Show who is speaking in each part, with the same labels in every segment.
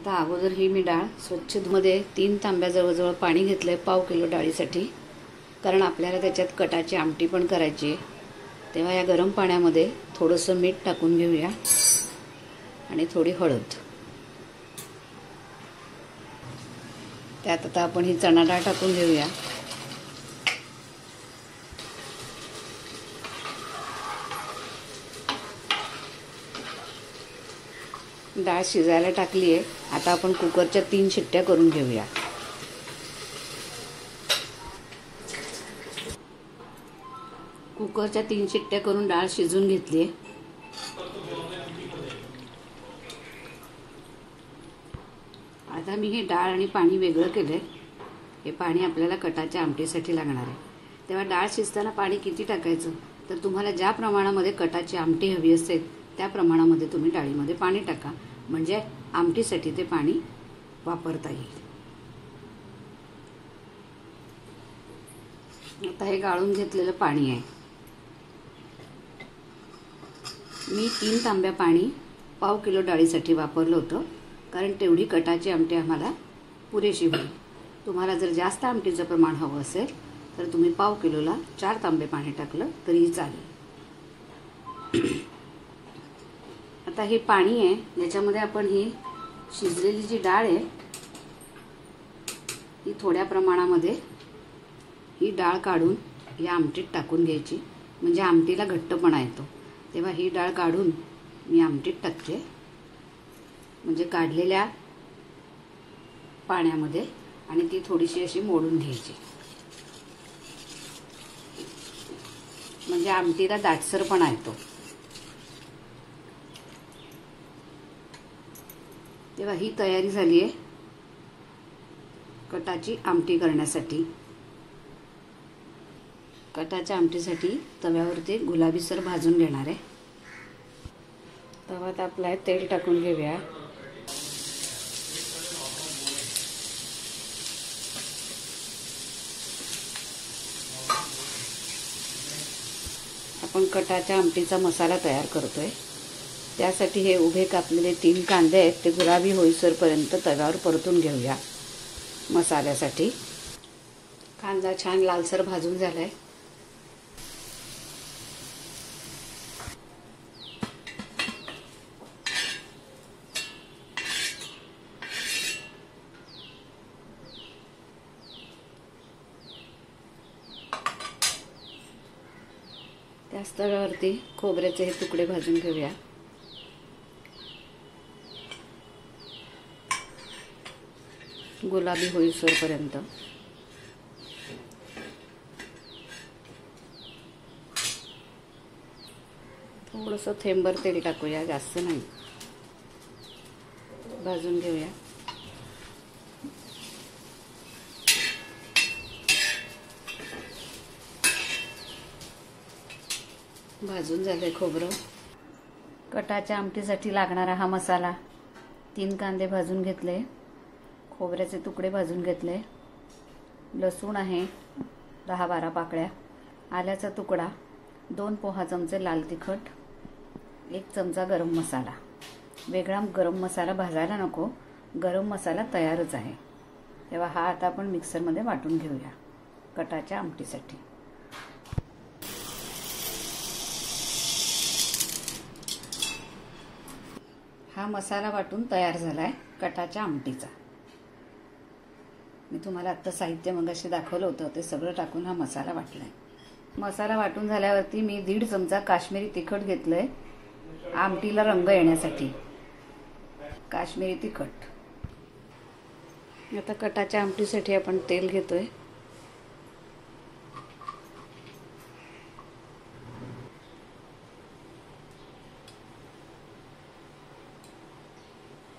Speaker 1: आता अगोदर ही मी डाळ स्वच्छ मध्ये 3 तांब्या जवळजवळ पाणी घेतलंय पाव किलो डाळीसाठी, कारण आपल्याला त्याच्यात कटाची आमटी पण करायची आहे। तेव्हा या गरम पाण्यामध्ये थोडंसं मीठ टाकून घेऊया आणि थोडी हळद। त्यात आता आपण ही चणा डाळ टाकून घेऊया। डाळ शिजायला टाकली आहे। आता आपण कुकरच्या 3 शिट्ट्या करून घेऊया। कुकरच्या 3 शिट्ट्या करून डाळ शिजून घेतली आहे। आता मी हे डाळ आणि पाणी वेगळं केलंय। हे पाणी आपल्याला कटाच्या आमटीसाठी लागणार आहे। तेव्हा डाळ शिजताना पाणी किती टाकायचं, तर तुम्हाला ज्या प्रमाणामध्ये कटाची आमटी हवी असेल त्या प्रमाणामध्ये तुम्ही डाळीमध्ये पाणी टाका, म्हणजे आमटीसाठी ते पाणी वापरता येईल। आता हे गाळून घेतलेलं पाणी आहे। मी 3 तांब्या पाणी पाव किलो डाळीसाठी वापरलं होतं, कारण तेवढी कटाची आमटी आम्हाला पुरेशी होईल। तुम्हाला जर जास्त आमटीचं प्रमाण हवं असेल तर तुम्ही पाव किलोला 4 तांबे पाणी टाकलं तरीही चालेल। आता हे पाणी आहे, याच्यामध्ये आपण ही शिजलेली जी डाळ आहे ही थोड्या प्रमाणामध्ये ही डाळ काढून या आमटीत टाकून घ्यायची, म्हणजे आमटीला घट्टपणा येतो। तेव्हा ही डाळ काढून मी आमटीत टाकते, म्हणजे काढलेल्या पाण्यामध्ये, आणि ती थोडीशी अशी मोडून घ्यायची, म्हणजे आमटीला दाटसरपणा येतो। तेव्हा ही तयारी झाली आहे कटाची आमटी करण्यासाठी। कटाच्या आमटीसाठी तव्यावरती गुलाबीसर भाजून घेणार आहे। तवा तापलाय, तेल टाकून घेऊया। आपण कटाच्या आमटीचा मसाला तयार करतोय। त्यासाठी हे उभे कापलेले 3 कांदे आहेत, ते गुलाबी होईसरपर्यंत तव्यावर परतून घेऊया। मसाल्यासाठी कांदा छान लालसर भाजून झालाय। त्याच तव्यावरती खोबऱ्याचे हे तुकडे भाजून घेऊया। गुलाबी होईसरपर्यंत। थोडंसं थेंबर तेल टाकूया, जास्त नाही, भाजून घेऊया। भाजून झालंय खोबरं। कटाच्या आमटीसाठी लागणारा हा मसाला, 3 कांदे भाजून घेतले, खोबऱ्याचे तुकडे भाजून घेतले, लसूण आहे 10-12 पाकळ्या, आल्याचा तुकडा, 2 पोहा चमचे लाल तिखट, 1 चमचा गरम मसाला। वेगळा गरम मसाला भाजायला नको, गरम मसाला तयारच आहे। तेव्हा हा आता आपण मिक्सरमध्ये वाटून घेऊया कटाच्या आमटीसाठी। हा मसाला वाटून तयार झालाय कटाच्या आमटीचा। मी तुम्हाला आता साहित्य मगाशी दाखवलं होतं, ते सगळं टाकून हा मसाला वाटलाय। मसाला वाटून झाल्यावरती मी 1.5 चमचा काश्मीरी तिखट घेतलंय, आमटीला रंग येण्यासाठी। काश्मीरी तिखट। आता कटाच्या आमटीसाठी आपण तेल घेतोय।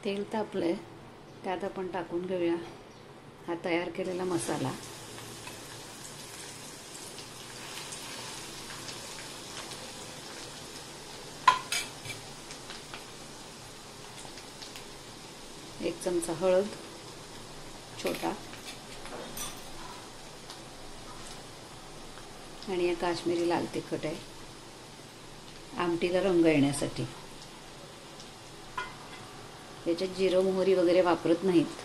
Speaker 1: तेल तापलंय, त्यात आपण टाकून घेऊया हा तयार केलेला मसाला। एक चमचा हळद छोटा, आणि हे काश्मीरी लाल तिखट आहे आमटीला रंग येण्यासाठी। याच्यात जिरं मोहरी वगैरे वापरत नाहीत.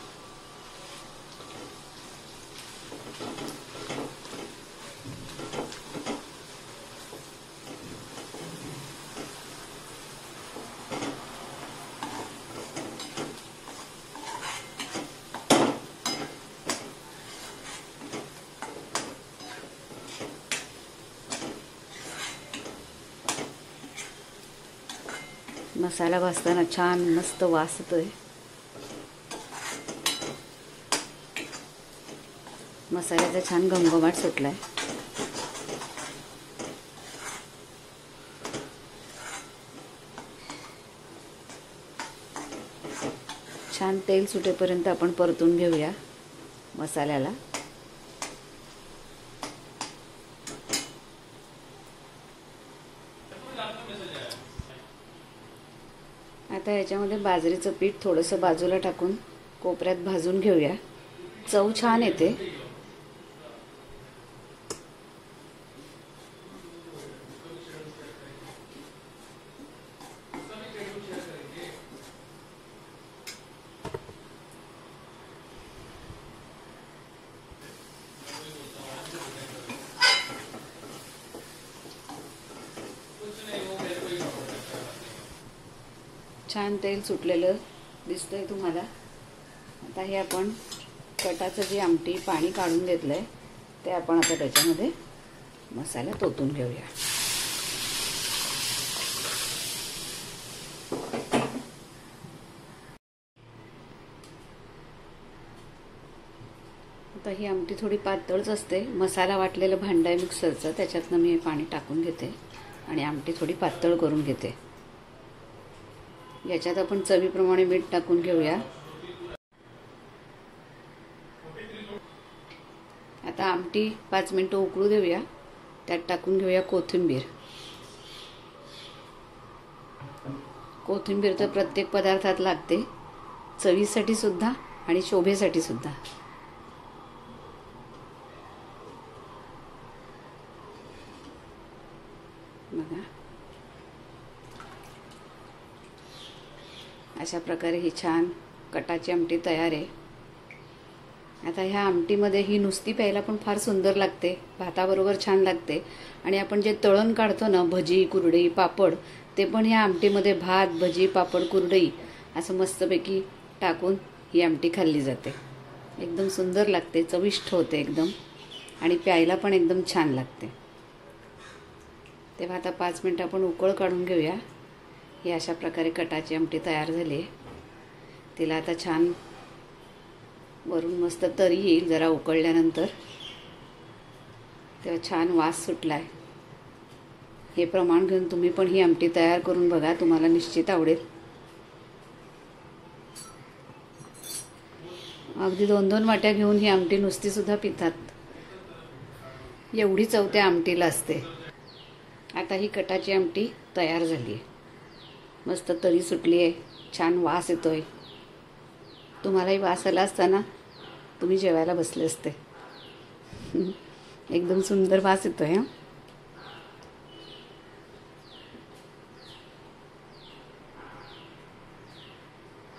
Speaker 1: मसाला भाजताना छान मस्त वास येतोय. मसाल्याचा छान घमघमाट सुटलाय. छान तेल सुटेपर्यंत आपण परतून घेऊया मसाल्याला. आता याच्यामध्ये बाजरीचं पीठ थोडंसं बाजूला टाकून कोपऱ्यात भाजून घेऊया. चव छान येते. छान तेल सुटलेलं दिसतंय तुम्हाला. आता हे आपण कटाचं जी आमटी पाणी काढून घेतलंय ते आपण आता त्याच्यामध्ये मसाला ओतून घेऊया. आता ही आमटी थोडी पातळच असते. मसाला वाटलेलं भांड आहे मिक्सरचं, त्याच्यातनं मी हे पाणी टाकून घेते आणि आमटी थोडी पातळ करून घेते. याच्यात आपण चवीप्रमाणे मीठ टाकून घेऊया. आता आमटी 5 मिनिटं उकळू देऊया. त्यात टाकून घेऊया कोथिंबीर. कोथिंबीर तर प्रत्येक पदार्थात लागते, चवीसाठी सुद्धा आणि शोभेसाठी सुद्धा. बघा, अशा प्रकारे ही छान कटाची आमटी तयार आहे. आता ह्या आमटीमध्ये ही नुसती प्यायला पण फार सुंदर लागते, भाताबरोबर छान लागते. आणि आपण जे तळण काढतो ना, भजी कुरडई पापड, ते पण ह्या आमटीमध्ये भात भजी पापड कुरडई असं मस्तपैकी टाकून ही आमटी खाल्ली जाते. एकदम सुंदर लागते, चविष्ट होते एकदम, आणि प्यायला पण एकदम छान लागते. तेव्हा आता 5 मिनिटं आपण उकळ काढून घेऊया. ही अशा प्रकारे कटाची आमटी तयार झाली आहे. तिला आता छान वरून मस्त तरी येईल जरा उकळल्यानंतर, तेव्हा छान वास सुटलाय. हे प्रमाण घेऊन तुम्ही पण ही आमटी तयार करून बघा, तुम्हाला निश्चित आवडेल. अगदी 2-2 वाट्या घेऊन ही आमटी नुसती सुद्धा पितात, एवढी चव त्या आमटीला असते. आता ही कटाची आमटी तयार झाली आहे. मस्त तरी सुटली आहे, छान वास येतोय. तुम्हालाही वास आला असताना तुम्ही जेवायला बसले असते. एकदम सुंदर वास येतोय.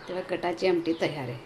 Speaker 1: तेव्हा कटाची आमटी तयार आहे.